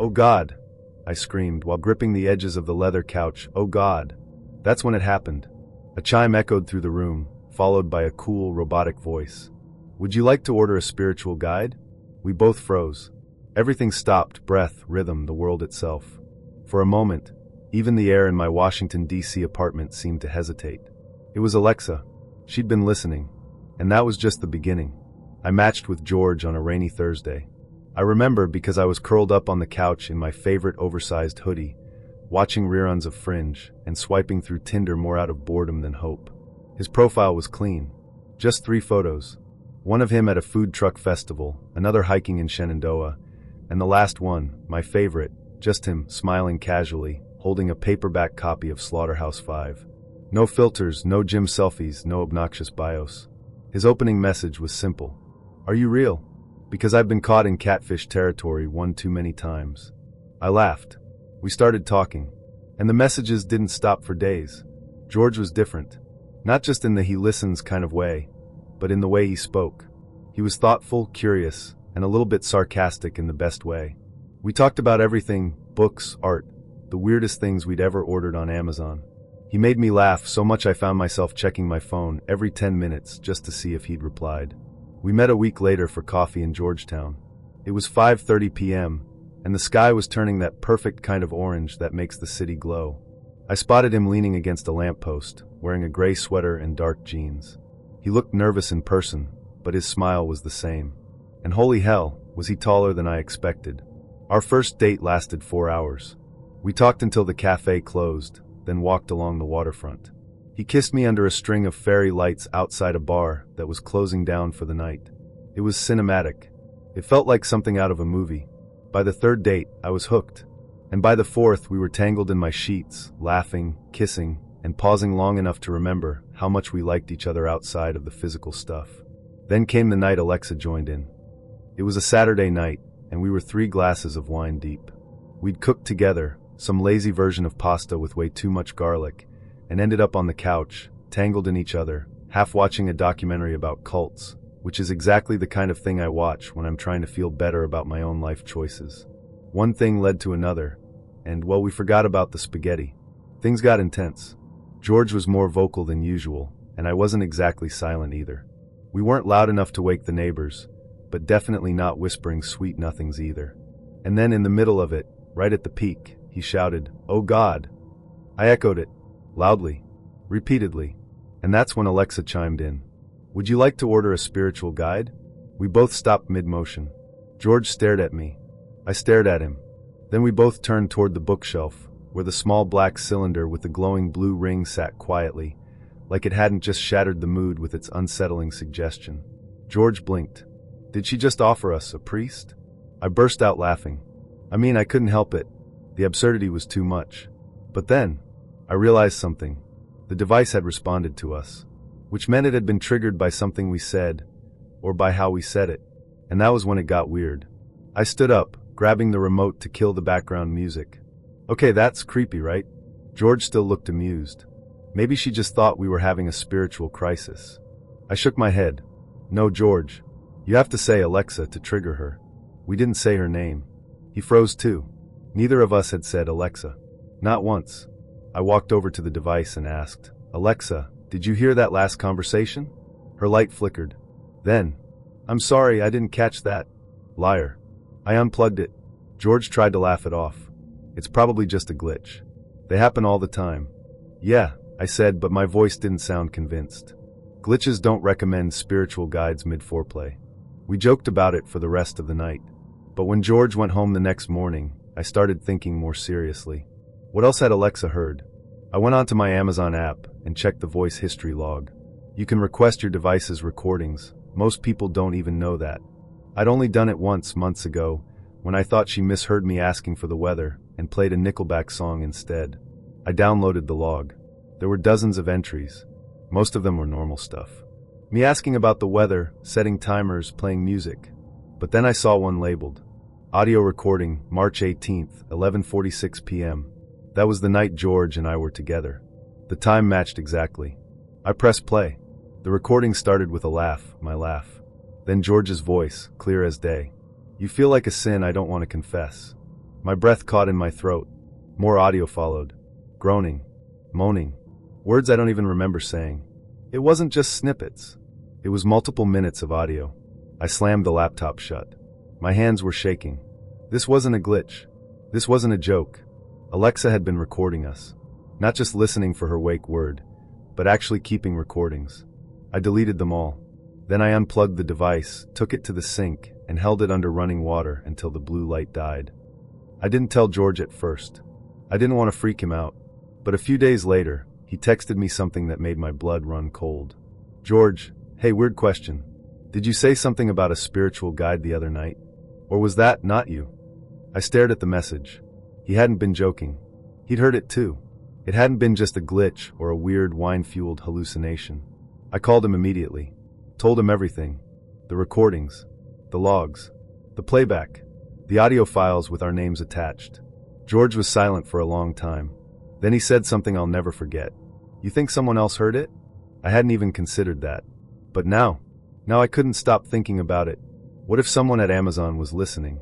"Oh God!" I screamed while gripping the edges of the leather couch. "Oh God!" That's when it happened. A chime echoed through the room, followed by a cool, robotic voice. "Would you like to order a spiritual guide?" We both froze. Everything stopped, breath, rhythm, the world itself. For a moment, even the air in my Washington, D.C. apartment seemed to hesitate. It was Alexa. She'd been listening. And that was just the beginning. I matched with George on a rainy Thursday. I remember because I was curled up on the couch in my favorite oversized hoodie, watching reruns of Fringe and swiping through Tinder more out of boredom than hope. His profile was clean. Just 3 photos. One of him at a food truck festival, another hiking in Shenandoah, and the last one, my favorite, just him smiling casually, holding a paperback copy of Slaughterhouse-5. No filters, no gym selfies, no obnoxious bios. His opening message was simple. "Are you real? Because I've been caught in catfish territory one too many times." I laughed. We started talking. And the messages didn't stop for days. George was different. Not just in the he listens kind of way, but in the way he spoke. He was thoughtful, curious, and a little bit sarcastic in the best way. We talked about everything, books, art, the weirdest things we'd ever ordered on Amazon. He made me laugh so much I found myself checking my phone every 10 minutes just to see if he'd replied. We met a week later for coffee in Georgetown. It was 5:30 p.m., and the sky was turning that perfect kind of orange that makes the city glow. I spotted him leaning against a lamppost, wearing a gray sweater and dark jeans. He looked nervous in person, but his smile was the same. And holy hell, was he taller than I expected. Our first date lasted 4 hours. We talked until the cafe closed, then walked along the waterfront. He kissed me under a string of fairy lights outside a bar that was closing down for the night. It was cinematic. It felt like something out of a movie. By the 3rd date, I was hooked. And by the 4th, we were tangled in my sheets, laughing, kissing, and pausing long enough to remember how much we liked each other outside of the physical stuff. Then came the night Alexa joined in. It was a Saturday night, and we were 3 glasses of wine deep. We'd cooked together, some lazy version of pasta with way too much garlic, and ended up on the couch, tangled in each other, half watching a documentary about cults, which is exactly the kind of thing I watch when I'm trying to feel better about my own life choices. One thing led to another, and, well, we forgot about the spaghetti. Things got intense. George was more vocal than usual, and I wasn't exactly silent either. We weren't loud enough to wake the neighbors, but definitely not whispering sweet nothings either. And then in the middle of it, right at the peak, he shouted, "Oh God!" I echoed it, loudly, repeatedly, and that's when Alexa chimed in. "Would you like to order a spiritual guide?" We both stopped mid-motion. George stared at me. I stared at him. Then we both turned toward the bookshelf, where the small black cylinder with the glowing blue ring sat quietly, like it hadn't just shattered the mood with its unsettling suggestion. George blinked. Did she just offer us a priest? I burst out laughing. I mean, I couldn't help it. The absurdity was too much. But then, I realized something. The device had responded to us, which meant it had been triggered by something we said, or by how we said it. And that was when it got weird. I stood up, grabbing the remote to kill the background music. Okay, that's creepy, right? George still looked amused. Maybe she just thought we were having a spiritual crisis. I shook my head. No, George. You have to say Alexa to trigger her. We didn't say her name. He froze too. Neither of us had said Alexa. Not once. I walked over to the device and asked, "Alexa, did you hear that last conversation?" Her light flickered. Then, "I'm sorry, I didn't catch that." Liar. I unplugged it. George tried to laugh it off. It's probably just a glitch. They happen all the time. Yeah, I said, but my voice didn't sound convinced. Glitches don't recommend spiritual guides mid-foreplay. We joked about it for the rest of the night. But when George went home the next morning, I started thinking more seriously. What else had Alexa heard? I went onto my Amazon app and checked the voice history log. You can request your device's recordings. Most people don't even know that. I'd only done it once months ago, when I thought she misheard me asking for the weather and played a Nickelback song instead. I downloaded the log. There were dozens of entries. Most of them were normal stuff. Me asking about the weather, setting timers, playing music. But then I saw one labeled audio recording, March 18th, 11:46 p.m. That was the night George and I were together. The time matched exactly. I pressed play. The recording started with a laugh, my laugh. Then George's voice, clear as day. "You feel like a sin I don't want to confess. My breath caught in my throat. More audio followed. Groaning. Moaning. Words I don't even remember saying. It wasn't just snippets. It was multiple minutes of audio. I slammed the laptop shut. My hands were shaking. This wasn't a glitch. This wasn't a joke. Alexa had been recording us. Not just listening for her wake word, but actually keeping recordings. I deleted them all. Then I unplugged the device, took it to the sink, and held it under running water until the blue light died. I didn't tell George at first. I didn't want to freak him out. But a few days later, he texted me something that made my blood run cold. George, hey, weird question. Did you say something about a spiritual guide the other night? Or was that not you? I stared at the message. He hadn't been joking. He'd heard it too. It hadn't been just a glitch or a weird wine-fueled hallucination. I called him immediately. Told him everything. The recordings. The logs. The playback. The audio files with our names attached. George was silent for a long time. Then he said something I'll never forget. You think someone else heard it? I hadn't even considered that. But now I couldn't stop thinking about it. What if someone at Amazon was listening?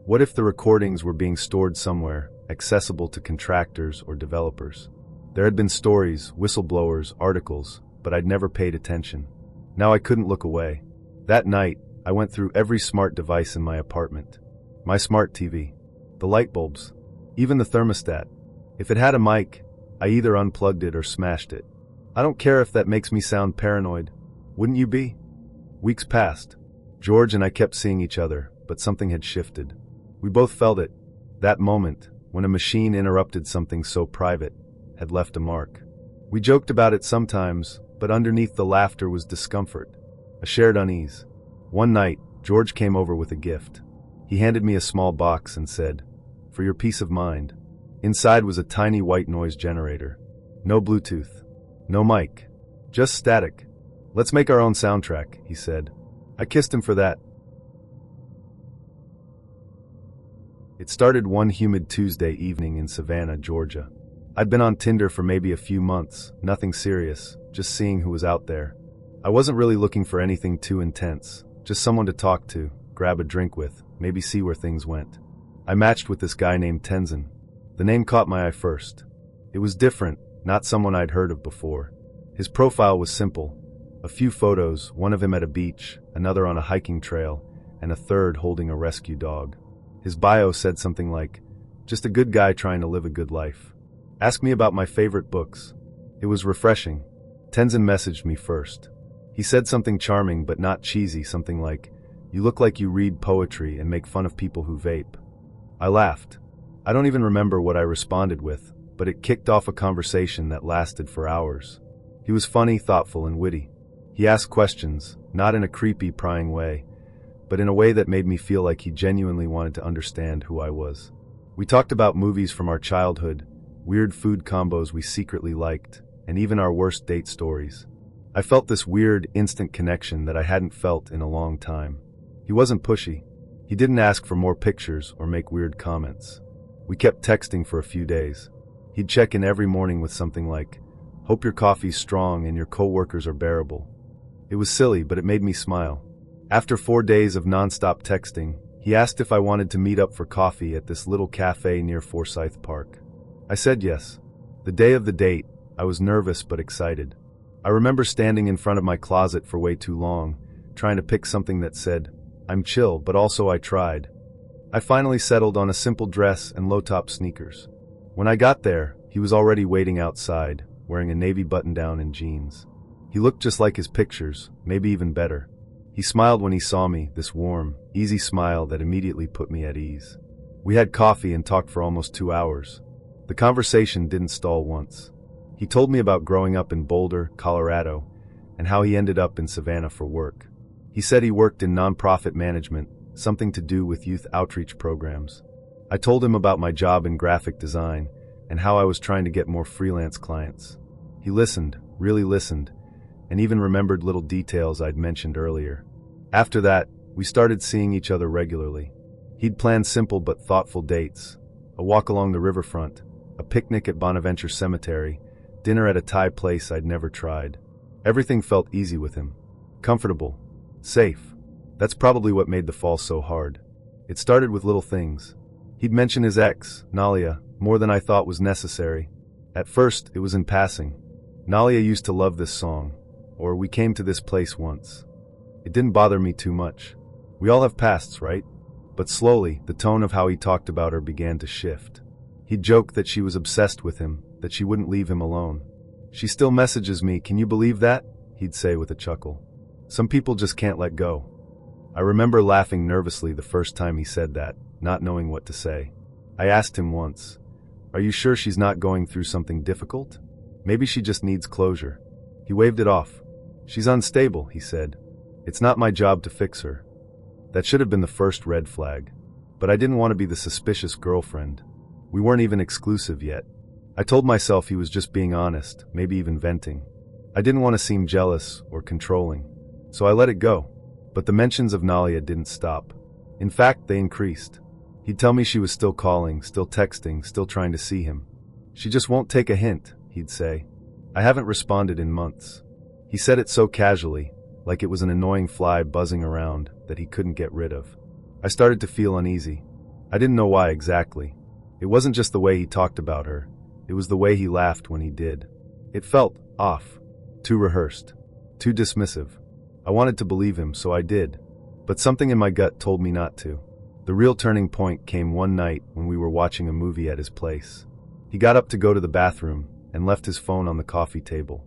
What if the recordings were being stored somewhere, accessible to contractors or developers? There had been stories, whistleblowers, articles, but I'd never paid attention. Now I couldn't look away. That night, I went through every smart device in my apartment. My smart TV. The light bulbs. Even the thermostat. If it had a mic, I either unplugged it or smashed it. I don't care if that makes me sound paranoid. Wouldn't you be? Weeks passed. George and I kept seeing each other, but something had shifted. We both felt it. That moment, when a machine interrupted something so private, had left a mark. We joked about it sometimes, but underneath the laughter was discomfort, a shared unease. One night, George came over with a gift. He handed me a small box and said, "For your peace of mind." Inside was a tiny white noise generator. No Bluetooth. No mic. Just static. "Let's make our own soundtrack," he said. I kissed him for that. It started one humid Tuesday evening in Savannah, Georgia. I'd been on Tinder for maybe a few months, nothing serious, just seeing who was out there. I wasn't really looking for anything too intense, just someone to talk to, grab a drink with, maybe see where things went. I matched with this guy named Tenzin. The name caught my eye first. It was different, not someone I'd heard of before. His profile was simple. A few photos, one of him at a beach, another on a hiking trail, and a third holding a rescue dog. His bio said something like, "Just a good guy trying to live a good life. Ask me about my favorite books." It was refreshing. Tenzin messaged me first. He said something charming but not cheesy, something like, "You look like you read poetry and make fun of people who vape." I laughed. I don't even remember what I responded with, but it kicked off a conversation that lasted for hours. He was funny, thoughtful, and witty. He asked questions, not in a creepy, prying way, but in a way that made me feel like he genuinely wanted to understand who I was. We talked about movies from our childhood, weird food combos we secretly liked, and even our worst date stories. I felt this weird, instant connection that I hadn't felt in a long time. He wasn't pushy. He didn't ask for more pictures or make weird comments. We kept texting for a few days. He'd check in every morning with something like, "Hope your coffee's strong and your coworkers are bearable." It was silly, but it made me smile. After 4 days of nonstop texting, he asked if I wanted to meet up for coffee at this little cafe near Forsyth Park. I said yes. The day of the date, I was nervous but excited. I remember standing in front of my closet for way too long, trying to pick something that said, "I'm chill, but also I tried." I finally settled on a simple dress and low-top sneakers. When I got there, he was already waiting outside, wearing a navy button-down and jeans. He looked just like his pictures, maybe even better. He smiled when he saw me, this warm, easy smile that immediately put me at ease. We had coffee and talked for almost 2 hours. The conversation didn't stall once. He told me about growing up in Boulder, Colorado, and how he ended up in Savannah for work. He said he worked in nonprofit management, something to do with youth outreach programs. I told him about my job in graphic design and how I was trying to get more freelance clients. He listened, really listened, and even remembered little details I'd mentioned earlier. After that, we started seeing each other regularly. He'd planned simple but thoughtful dates, a walk along the riverfront, a picnic at Bonaventure Cemetery, dinner at a Thai place I'd never tried. Everything felt easy with him. Comfortable. Safe. That's probably what made the fall so hard. It started with little things. He'd mention his ex, Nalia, more than I thought was necessary. At first, it was in passing. Nalia used to love this song, or we came to this place once. It didn't bother me too much. We all have pasts, right? But slowly, the tone of how he talked about her began to shift. He'd joke that she was obsessed with him, that she wouldn't leave him alone. "She still messages me, can you believe that?" he'd say with a chuckle. "Some people just can't let go." I remember laughing nervously the first time he said that, not knowing what to say. I asked him once, "Are you sure she's not going through something difficult? Maybe she just needs closure." He waved it off. "She's unstable," he said. "It's not my job to fix her." That should have been the first red flag. But I didn't want to be the suspicious girlfriend. We weren't even exclusive yet. I told myself he was just being honest, maybe even venting. I didn't want to seem jealous or controlling. So I let it go. But the mentions of Nalia didn't stop. In fact, they increased. He'd tell me she was still calling, still texting, still trying to see him. "She just won't take a hint," he'd say. "I haven't responded in months." He said it so casually, like it was an annoying fly buzzing around that he couldn't get rid of. I started to feel uneasy. I didn't know why exactly. It wasn't just the way he talked about her. It was the way he laughed when he did. It felt off. Too rehearsed. Too dismissive. I wanted to believe him, so I did. But something in my gut told me not to. The real turning point came one night when we were watching a movie at his place. He got up to go to the bathroom and left his phone on the coffee table.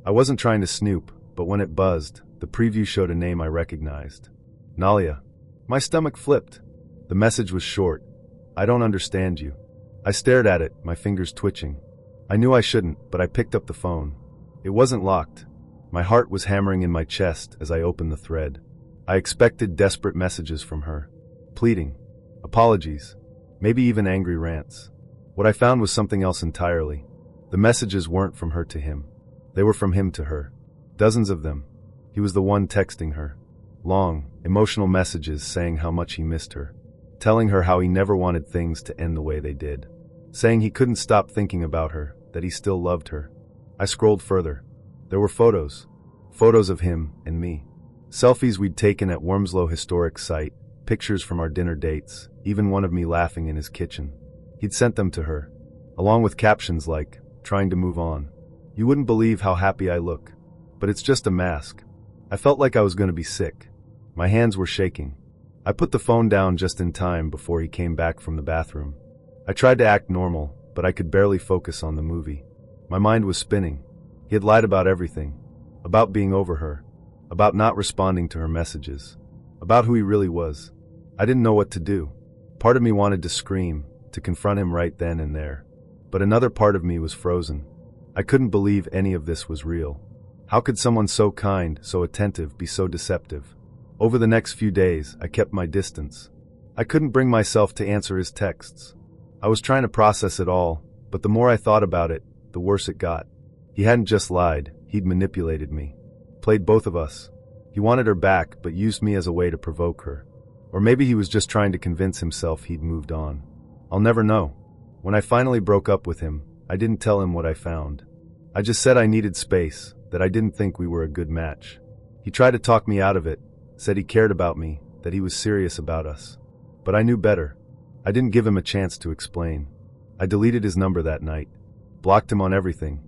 I wasn't trying to snoop, but when it buzzed, the preview showed a name I recognized. Nalia. My stomach flipped. The message was short. "I don't understand you." I stared at it, my fingers twitching. I knew I shouldn't, but I picked up the phone. It wasn't locked. My heart was hammering in my chest as I opened the thread. I expected desperate messages from her. Pleading. Apologies. Maybe even angry rants. What I found was something else entirely. The messages weren't from her to him. They were from him to her. Dozens of them. He was the one texting her. Long, emotional messages saying how much he missed her. Telling her how he never wanted things to end the way they did. Saying he couldn't stop thinking about her, that he still loved her. I scrolled further. There were photos. Photos of him and me. Selfies we'd taken at Wormslow Historic Site, pictures from our dinner dates, even one of me laughing in his kitchen. He'd sent them to her, along with captions like, "Trying to move on. You wouldn't believe how happy I look. But it's just a mask." I felt like I was going to be sick. My hands were shaking. I put the phone down just in time before he came back from the bathroom. I tried to act normal, but I could barely focus on the movie. My mind was spinning. He had lied about everything. About being over her. About not responding to her messages. About who he really was. I didn't know what to do. Part of me wanted to scream, to confront him right then and there. But another part of me was frozen. I couldn't believe any of this was real. How could someone so kind, so attentive, be so deceptive? Over the next few days, I kept my distance. I couldn't bring myself to answer his texts. I was trying to process it all, but the more I thought about it, the worse it got. He hadn't just lied, he'd manipulated me. Played both of us. He wanted her back, but used me as a way to provoke her. Or maybe he was just trying to convince himself he'd moved on. I'll never know. When I finally broke up with him, I didn't tell him what I found. I just said I needed space, that I didn't think we were a good match. He tried to talk me out of it, said he cared about me, that he was serious about us. But I knew better. I didn't give him a chance to explain. I deleted his number that night. Blocked him on everything.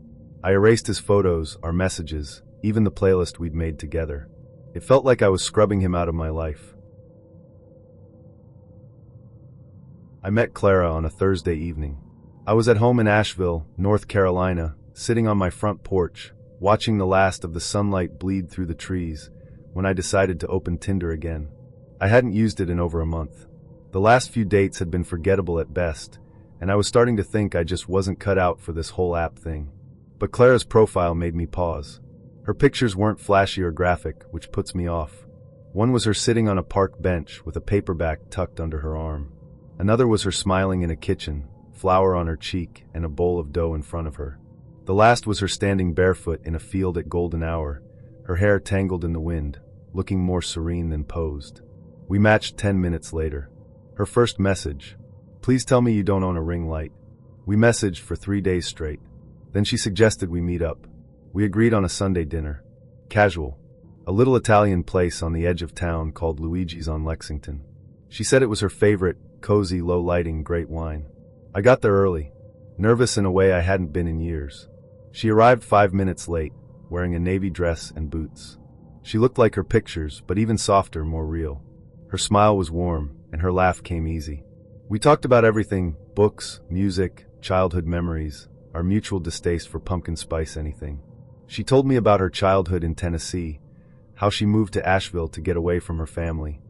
I erased his photos, our messages, even the playlist we'd made together. It felt like I was scrubbing him out of my life. I met Clara on a Thursday evening. I was at home in Asheville, North Carolina, sitting on my front porch, watching the last of the sunlight bleed through the trees, when I decided to open Tinder again. I hadn't used it in over a month. The last few dates had been forgettable at best, and I was starting to think I just wasn't cut out for this whole app thing. But Clara's profile made me pause. Her pictures weren't flashy or graphic, which puts me off. One was her sitting on a park bench with a paperback tucked under her arm. Another was her smiling in a kitchen, flour on her cheek and a bowl of dough in front of her. The last was her standing barefoot in a field at golden hour, her hair tangled in the wind, looking more serene than posed. We matched 10 minutes later. Her first message, "Please tell me you don't own a ring light." We messaged for 3 days straight. Then she suggested we meet up. We agreed on a Sunday dinner. Casual. A little Italian place on the edge of town called Luigi's on Lexington. She said it was her favorite cozy, low-lighting, great wine. I got there early, nervous in a way I hadn't been in years. She arrived 5 minutes late, wearing a navy dress and boots. She looked like her pictures, but even softer, more real. Her smile was warm, and her laugh came easy. We talked about everything: books, music, childhood memories, our mutual distaste for pumpkin spice anything. She told me about her childhood in Tennessee, how she moved to Asheville to get away from her family,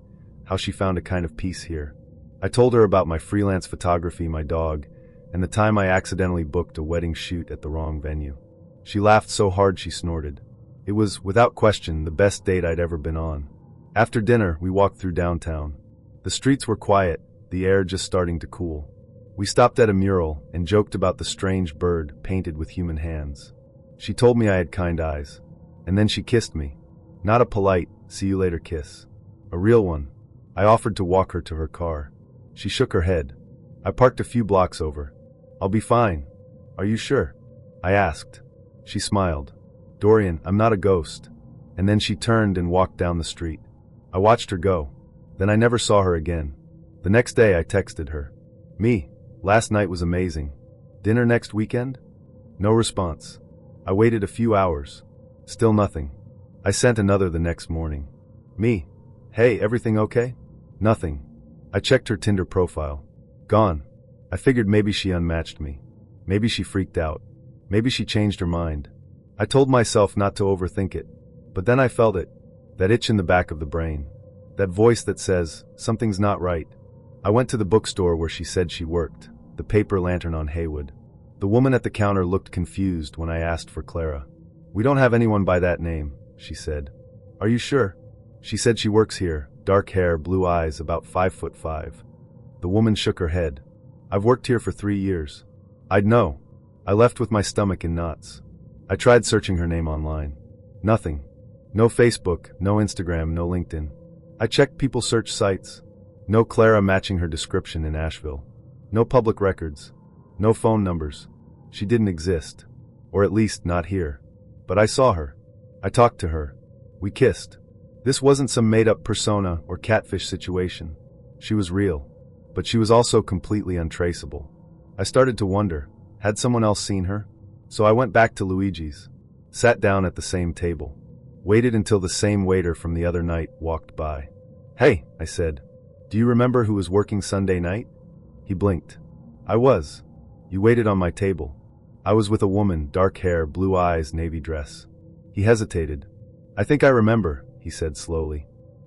how she found a kind of peace here. I told her about my freelance photography, my dog, and the time I accidentally booked a wedding shoot at the wrong venue. She laughed so hard she snorted. It was, without question, the best date I'd ever been on. After dinner, we walked through downtown. The streets were quiet, the air just starting to cool. We stopped at a mural and joked about the strange bird painted with human hands. She told me I had kind eyes. And then she kissed me. Not a polite, see you later kiss. A real one. I offered to walk her to her car. She shook her head. I parked a few blocks over. I'll be fine. Are you sure? I asked. She smiled. Dorian, I'm not a ghost. And then she turned and walked down the street. I watched her go. Then I never saw her again. The next day I texted her. Me, last night was amazing. Dinner next weekend? No response. I waited a few hours. Still nothing. I sent another the next morning. Me, hey, everything okay? Nothing. I checked her Tinder profile. Gone. I figured maybe she unmatched me. Maybe she freaked out. Maybe she changed her mind. I told myself not to overthink it. But then I felt it. That itch in the back of the brain. That voice that says, something's not right. I went to the bookstore where she said she worked, the Paper Lantern on Haywood. The woman at the counter looked confused when I asked for Clara. We don't have anyone by that name, she said. Are you sure? She said she works here, dark hair, blue eyes, about 5'5". The woman shook her head. I've worked here for 3 years. I'd know. I left with my stomach in knots. I tried searching her name online. Nothing. No Facebook, no Instagram, no LinkedIn. I checked people search sites. No Clara matching her description in Asheville. No public records. No phone numbers. She didn't exist. Or at least not here. But I saw her. I talked to her. We kissed. This wasn't some made-up persona or catfish situation. She was real. But she was also completely untraceable. I started to wonder, had someone else seen her? So I went back to Luigi's. Sat down at the same table. Waited until the same waiter from the other night walked by. Hey, I said. Do you remember who was working Sunday night? He blinked. I was. You waited on my table. I was with a woman, dark hair, blue eyes, navy dress. He hesitated. I think I remember, he said slowly.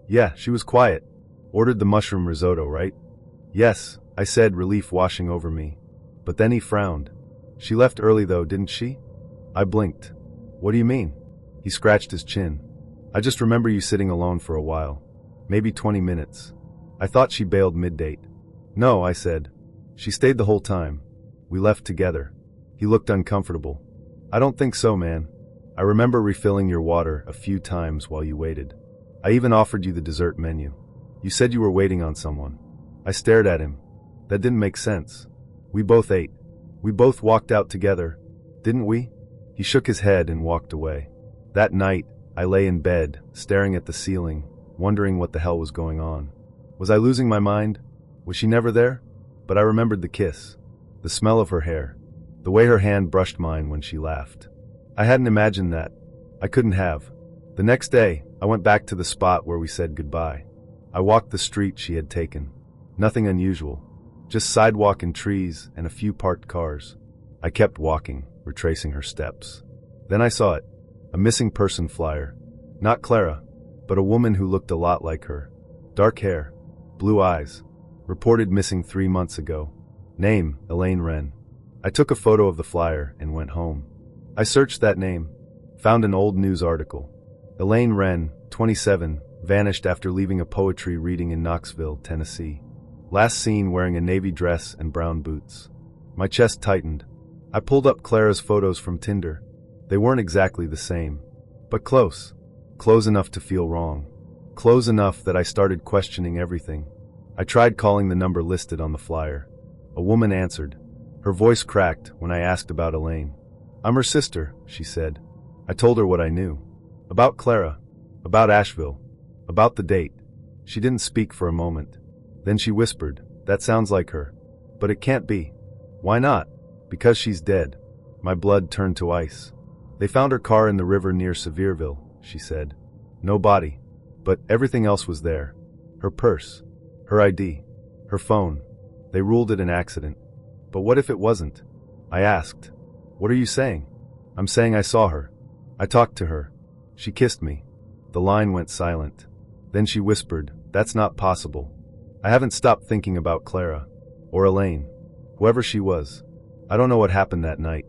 Yeah, she was quiet. Ordered the mushroom risotto, right? Yes, I said, relief washing over me. But then he frowned. She left early though, didn't she? I blinked. What do you mean? He scratched his chin. I just remember you sitting alone for a while. Maybe 20 minutes. I thought she bailed mid-date. No, I said. She stayed the whole time. We left together. He looked uncomfortable. I don't think so, man. I remember refilling your water a few times while you waited. I even offered you the dessert menu. You said you were waiting on someone. I stared at him. That didn't make sense. We both ate. We both walked out together, didn't we? He shook his head and walked away. That night, I lay in bed, staring at the ceiling, wondering what the hell was going on. Was I losing my mind? Was she never there? But I remembered the kiss, the smell of her hair, the way her hand brushed mine when she laughed. I hadn't imagined that. I couldn't have. The next day, I went back to the spot where we said goodbye. I walked the street she had taken. Nothing unusual. Just sidewalk and trees and a few parked cars. I kept walking, retracing her steps. Then I saw it. A missing person flyer. Not Clara, but a woman who looked a lot like her. Dark hair. Blue eyes. Reported missing 3 months ago. Name, Elaine Wren. I took a photo of the flyer and went home. I searched that name. Found an old news article. Elaine Wren, 27, vanished after leaving a poetry reading in Knoxville, Tennessee. Last seen wearing a navy dress and brown boots. My chest tightened. I pulled up Clara's photos from Tinder. They weren't exactly the same, but close. Close enough to feel wrong. Close enough that I started questioning everything. I tried calling the number listed on the flyer. A woman answered. Her voice cracked when I asked about Elaine. I'm her sister, she said. I told her what I knew. About Clara. About Asheville. About the date. She didn't speak for a moment. Then she whispered, That sounds like her. But it can't be. Why not? Because she's dead. My blood turned to ice. They found her car in the river near Sevierville, she said. No body. But everything else was there. Her purse. Her ID. Her phone. They ruled it an accident. But what if it wasn't? I asked. What are you saying? I'm saying I saw her. I talked to her. She kissed me. The line went silent. Then she whispered, "That's not possible." I haven't stopped thinking about Clara. Or Elaine. Whoever she was. I don't know what happened that night.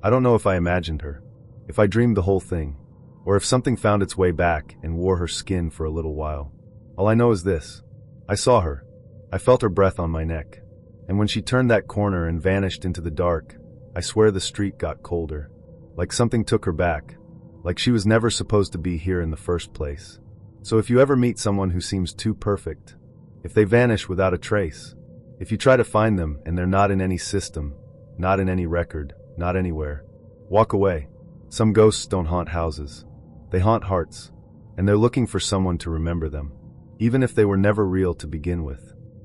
I don't know if I imagined her. If I dreamed the whole thing. Or if something found its way back and wore her skin for a little while. All I know is this. I saw her. I felt her breath on my neck. And when she turned that corner and vanished into the dark, I swear the street got colder. Like something took her back. Like she was never supposed to be here in the first place. So if you ever meet someone who seems too perfect, if they vanish without a trace, if you try to find them and they're not in any system, not in any record, not anywhere, walk away. Some ghosts don't haunt houses. They haunt hearts. And they're looking for someone to remember them. Even if they were never real to begin with.